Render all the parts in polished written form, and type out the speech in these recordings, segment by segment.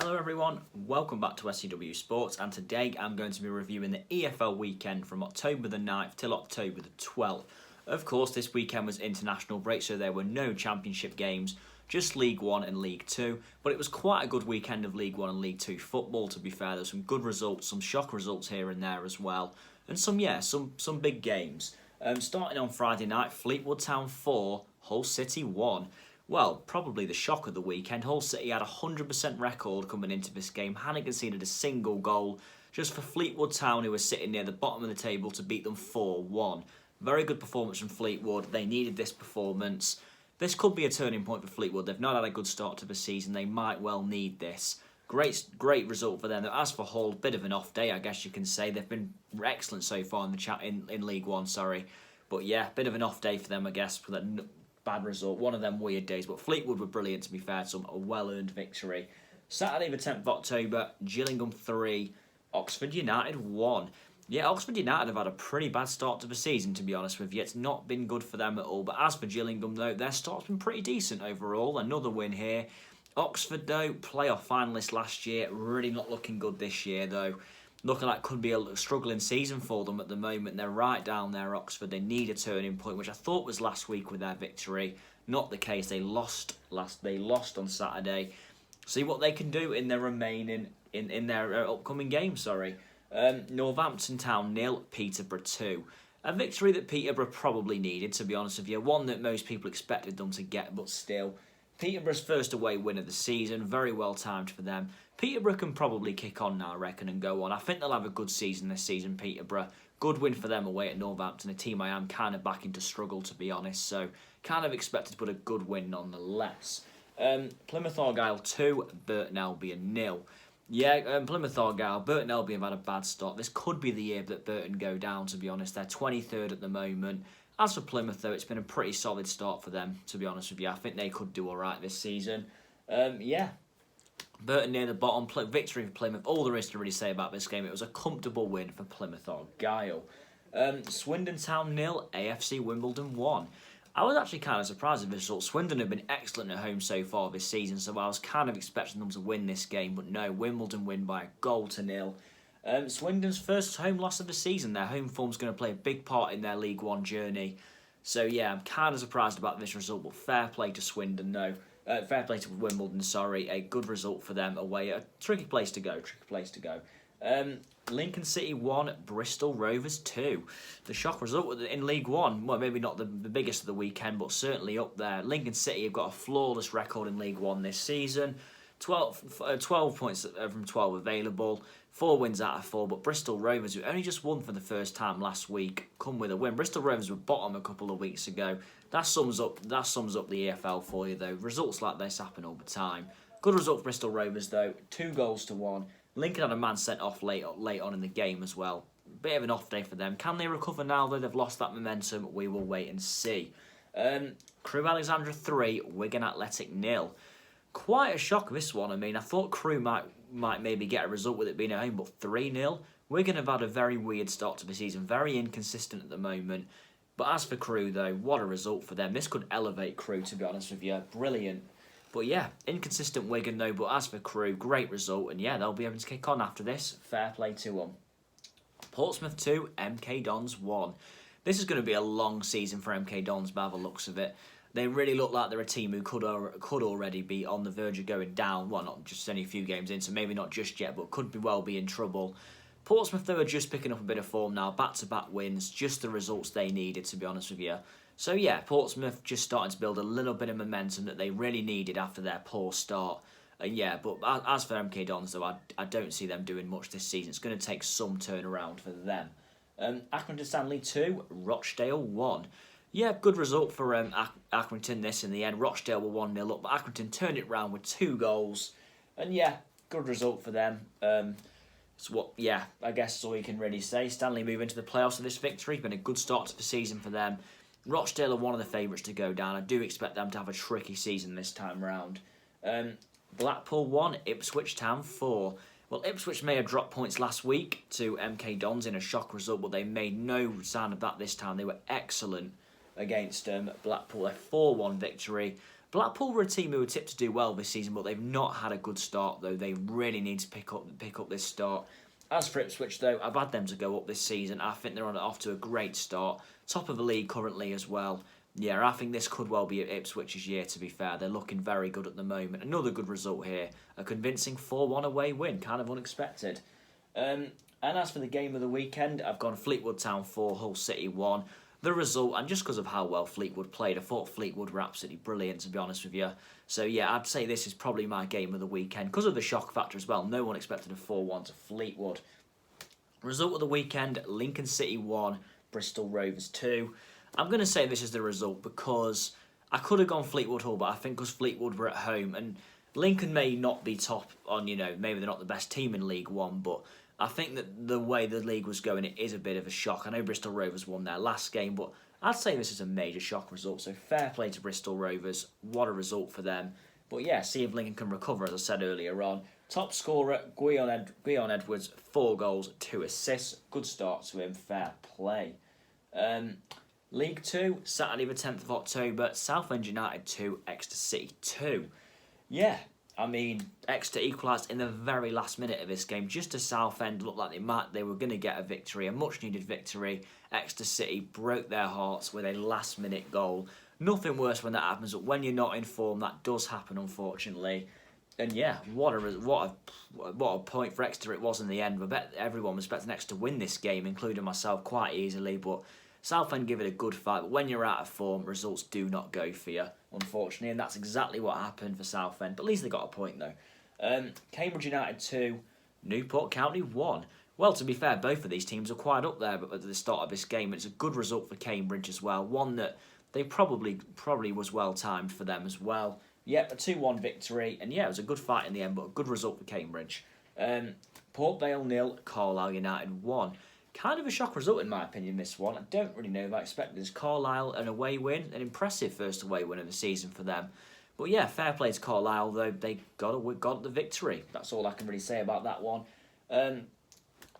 Hello everyone, welcome back to STW Sports, and today I'm going to be reviewing the EFL weekend from October the 9th till October the 12th. Of course, this weekend was international break, so there were no championship games, just League 1 and League 2, but it was quite a good weekend of League 1 and League 2 football, to be fair. There's some good results, some shock results here and there as well, and some big games. Starting on Friday night, Fleetwood Town 4, Hull City 1. Well, probably the shock of the weekend. Hull City had a 100% record coming into this game, hadn't conceded a single goal, just for Fleetwood Town, who were sitting near the bottom of the table, to beat them 4-1. Very good performance from Fleetwood. They needed this performance. This could be a turning point for Fleetwood. They've not had a good start to the season. They might well need this. Great result for them. As for Hull, bit of an off day, I guess you can say. They've been excellent so far in League 1, sorry. But yeah, bit of an off day for them, I guess, for that bad result, one of them weird days, but Fleetwood were brilliant, to be fair, some a well-earned victory. Saturday the 10th of October, Gillingham 3, Oxford United 1. Yeah, Oxford United have had a pretty bad start to the season, to be honest with you. It's not been good for them at all, but as for Gillingham, though, their start's been pretty decent overall. Another win here. Oxford, though, playoff finalists last year, really not looking good this year, though. Looking like could be a struggling season for them at the moment. They're right down there, Oxford. They need a turning point, which I thought was last week with their victory. Not the case. They lost on Saturday. See what they can do in their remaining in their upcoming game. Northampton Town 0, Peterborough 2. A victory that Peterborough probably needed, to be honest with you. One that most people expected them to get, but still. Peterborough's first away win of the season, very well timed for them. Peterborough can probably kick on now, I reckon, and go on. I think they'll have a good season this season, Peterborough. Good win for them away at Northampton, a team I am kind of backing to struggle, to be honest. So, kind of expected, but a good win nonetheless. Plymouth Argyle 2, Burton Albion 0. Yeah, Plymouth Argyle, Burton Albion have had a bad start. This could be the year that Burton go down, to be honest. They're 23rd at the moment. As for Plymouth, though, it's been a pretty solid start for them, to be honest with you. I think they could do all right this season. Burton near the bottom, victory for Plymouth. All there is to really say about this game, it was a comfortable win for Plymouth Argyle. Swindon Town 0, AFC Wimbledon 1. I was actually kind of surprised at this result. Swindon have been excellent at home so far this season, so I was kind of expecting them to win this game, but no, Wimbledon win by 1-0. Swindon's first home loss of the season. Their home form's going to play a big part in their League 1 journey. So yeah, I'm kind of surprised about this result, but fair play to Swindon, no. Fair play to Wimbledon, sorry. A good result for them away. A tricky place to go. Lincoln City 1, Bristol Rovers 2. The shock result in League 1. Well, maybe not the biggest of the weekend, but certainly up there. Lincoln City have got a flawless record in League 1 this season. 12 points from 12 available. 4 wins out of 4, but Bristol Rovers, who only just won for the first time last week, come with a win. Bristol Rovers were bottom a couple of weeks ago. That sums up the EFL for you, though. Results like this happen all the time. Good result for Bristol Rovers, though. 2-1. Lincoln had a man sent off late on in the game as well. Bit of an off day for them. Can they recover now, though? They've lost that momentum. We will wait and see. Crewe Alexandra 3, Wigan Athletic 0. Quite a shock, this one. I mean, I thought Crewe might maybe get a result with it being at home, but 3-0. Wigan have had a very weird start to the season, very inconsistent at the moment. But as for Crewe, though, what a result for them. This could elevate Crewe, to be honest with you. Brilliant. But yeah, inconsistent Wigan, though. But as for Crewe, great result. And yeah, they'll be able to kick on after this. Fair play to them. Portsmouth 2, MK Dons 1. This is going to be a long season for MK Dons by the looks of it. They really look like they're a team who could already be on the verge of going down. Well, not just only a few games in, so maybe not just yet, but could well be in trouble. Portsmouth, though, are just picking up a bit of form now. Back-to-back wins, just the results they needed, to be honest with you. So, yeah, Portsmouth just starting to build a little bit of momentum that they really needed after their poor start. Yeah, but as for MK Dons, though, I don't see them doing much this season. It's going to take some turnaround for them. Accrington Stanley 2, Rochdale 1. Yeah, good result for Accrington this in the end. Rochdale were 1-0 up, but Accrington turned it round with 2 goals. And yeah, good result for them. I guess that's all you can really say. Stanley move into the playoffs with this victory. Been a good start to the season for them. Rochdale are one of the favourites to go down. I do expect them to have a tricky season this time round. Blackpool 1, Ipswich Town 4. Well, Ipswich may have dropped points last week to MK Dons in a shock result, but they made no sign of that this time. They were excellent against Blackpool. A 4-1 victory. Blackpool were a team who were tipped to do well this season, but they've not had a good start, though. They really need to pick up this start. As for Ipswich, though, I've had them to go up this season. I think they're off to a great start. Top of the league currently as well. Yeah, I think this could well be Ipswich's year, to be fair. They're looking very good at the moment. Another good result here. A convincing 4-1 away win. Kind of unexpected. And as for the game of the weekend, I've gone Fleetwood Town 4, Hull City 1. The result, and just because of how well Fleetwood played, I thought Fleetwood were absolutely brilliant, to be honest with you. So yeah, I'd say this is probably my game of the weekend. Because of the shock factor as well, no one expected a 4-1 to Fleetwood. Result of the weekend, Lincoln City 1, Bristol Rovers 2. I'm going to say this is the result because I could have gone Fleetwood Hull, but I think because Fleetwood were at home, and Lincoln may not be top on, maybe they're not the best team in League One, but I think that the way the league was going, it is a bit of a shock. I know Bristol Rovers won their last game, but I'd say this is a major shock result, so fair play to Bristol Rovers. What a result for them. But yeah, see if Lincoln can recover, as I said earlier on. Top scorer, Guion Edwards, 4 goals, 2 assists. Good start to him, fair play. League 2, Saturday the 10th of October, Southend United 2, Exeter City 2. Yeah, I mean, Exeter equalised in the very last minute of this game. Just as Southend looked like they were going to get a victory, a much-needed victory. Exeter City broke their hearts with a last-minute goal. Nothing worse when that happens, but when you're not in form, that does happen, unfortunately. And yeah, what a point for Exeter it was in the end. I bet everyone was expecting Exeter to win this game, including myself, quite easily, but Southend give it a good fight, but when you're out of form, results do not go for you, unfortunately, and that's exactly what happened for Southend, but at least they got a point, though. Cambridge United 2, Newport County 1. Well, to be fair, both of these teams are quite up there at the start of this game. It's a good result for Cambridge as well, one that they probably was well-timed for them as well. Yep, a 2-1 victory, and yeah, it was a good fight in the end, but a good result for Cambridge. Port Vale 0, Carlisle United 1. Kind of a shock result in my opinion, this one. I don't really know if I expected this. Carlisle, an away win, an impressive first away win of the season for them. But yeah, fair play to Carlisle, though they got the victory. That's all I can really say about that one.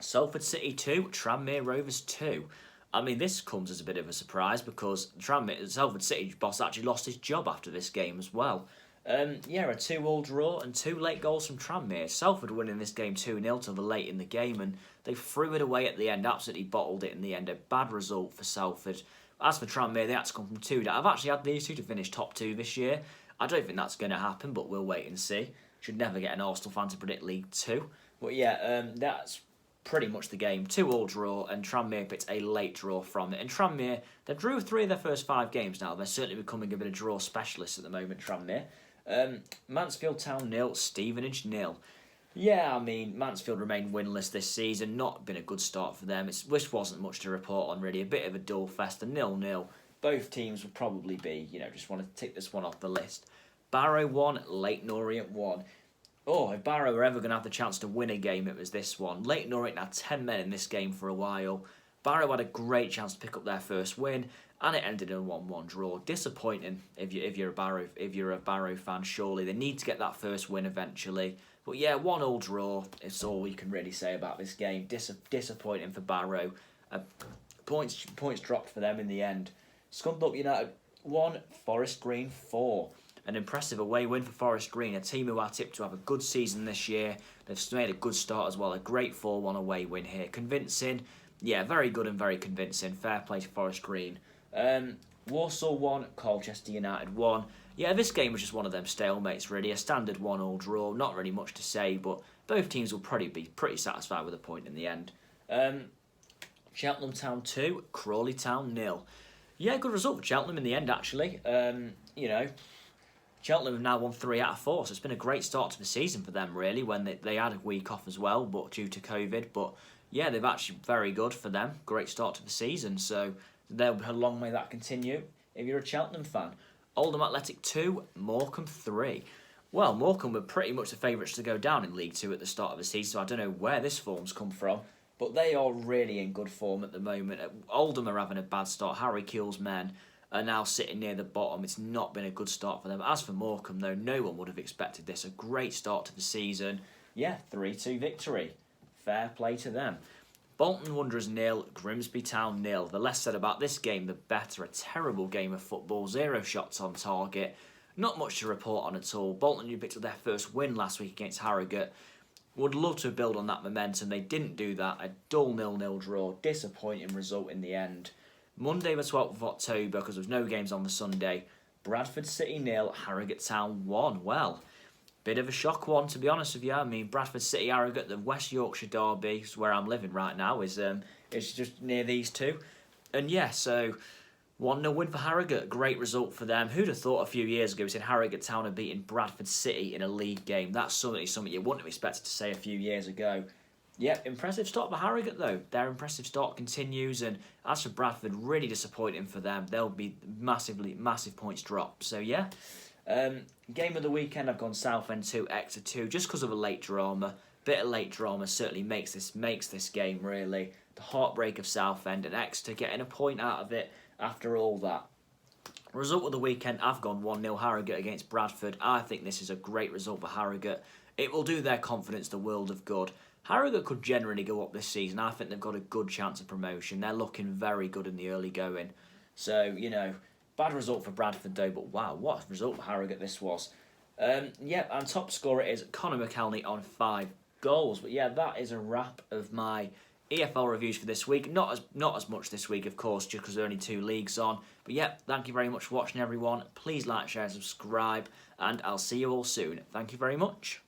Salford City 2, Tranmere Rovers 2. I mean, this comes as a bit of a surprise because Salford City boss actually lost his job after this game as well. Yeah, a 2-2 draw and 2 late goals from Tranmere. Salford winning this game 2-0 till the late in the game, and they threw it away at the end, absolutely bottled it in the end. A bad result for Salford. As for Tranmere, they had to come from 2 down. I've actually had these two to finish top 2 this year. I don't think that's going to happen, but we'll wait and see. Should never get an Arsenal fan to predict League 2. But yeah, that's pretty much the game. 2-2 draw, and Tranmere picked a late draw from it. And Tranmere, they drew 3 of their first 5 games now. They're certainly becoming a bit of draw specialists at the moment, Tranmere. Mansfield Town 0, Stevenage 0. Yeah, I mean, Mansfield remain winless this season. Not been a good start for them. This wasn't much to report on, really. A bit of a dull fest, a 0-0. Both teams would probably be, just want to tick this one off the list. Barrow 1, Leyton Orient 1. Oh, if Barrow were ever going to have the chance to win a game, it was this one. Leyton Orient had 10 men in this game for a while. Barrow had a great chance to pick up their first win, and it ended in a 1-1 draw. Disappointing if you're a Barrow fan. Surely they need to get that first win eventually. But yeah, 1-1 draw is all we can really say about this game. Disappointing for Barrow. Points dropped for them in the end. Scunthorpe United 1, Forest Green 4. An impressive away win for Forest Green, a team who are tipped to have a good season this year. They've made a good start as well. A great 4-1 away win here. Convincing. Yeah, very good and very convincing. Fair play to Forest Green. Walsall 1, Colchester United 1. Yeah, this game was just one of them stalemates, really. A standard 1-1 draw. Not really much to say, but both teams will probably be pretty satisfied with a point in the end. Cheltenham Town 2, Crawley Town 0. Yeah, good result for Cheltenham in the end, actually. Cheltenham have now won 3 out of 4, so it's been a great start to the season for them, really, when they had a week off as well, but due to COVID. But yeah, they've actually very good for them. Great start to the season, so they'll have a long way that continue if you're a Cheltenham fan. Oldham Athletic 2, Morecambe 3. Well, Morecambe were pretty much the favourites to go down in League 2 at the start of the season, so I don't know where this form's come from, but they are really in good form at the moment. Oldham are having a bad start. Harry Keel's men are now sitting near the bottom. It's not been a good start for them. As for Morecambe, though, no one would have expected this. A great start to the season. Yeah, 3-2 victory. Fair play to them. Bolton Wanderers 0, Grimsby Town 0. The less said about this game, the better. A terrible game of football. 0 shots on target. not much to report on at all. Bolton Union picked up their first win last week against Harrogate. Would love to build on that momentum. They didn't do that. A dull 0-0 draw. Disappointing result in the end. Monday the 12th of October, because there was no games on the Sunday. Bradford City 0, Harrogate Town 1. Well, bit of a shock one, to be honest with you. I mean, Bradford City, Harrogate, the West Yorkshire derby, is where I'm living right now, is just near these two. And yeah, so 1-0 win for Harrogate. Great result for them. Who'd have thought a few years ago we said Harrogate Town had beaten Bradford City in a league game? That's something you wouldn't have expected to say a few years ago. Yep, impressive start for Harrogate though. Their impressive start continues, and as for Bradford, really disappointing for them. They'll be massive points drop. So yeah, game of the weekend, I've gone Southend 2, Exeter 2, just because of a late drama. Bit of late drama certainly makes this game really. The heartbreak of Southend and Exeter getting a point out of it after all that. Result of the weekend, I've gone 1-0 Harrogate against Bradford. I think this is a great result for Harrogate. It will do their confidence the world of good. Harrogate could generally go up this season. I think they've got a good chance of promotion. They're looking very good in the early going. So, bad result for Bradford though, but wow, what a result for Harrogate this was. And top scorer is Conor McElney on 5 goals. But yeah, that is a wrap of my EFL reviews for this week. Not as much this week, of course, just because there are only 2 leagues on. But yeah, thank you very much for watching, everyone. Please like, share, subscribe, and I'll see you all soon. Thank you very much.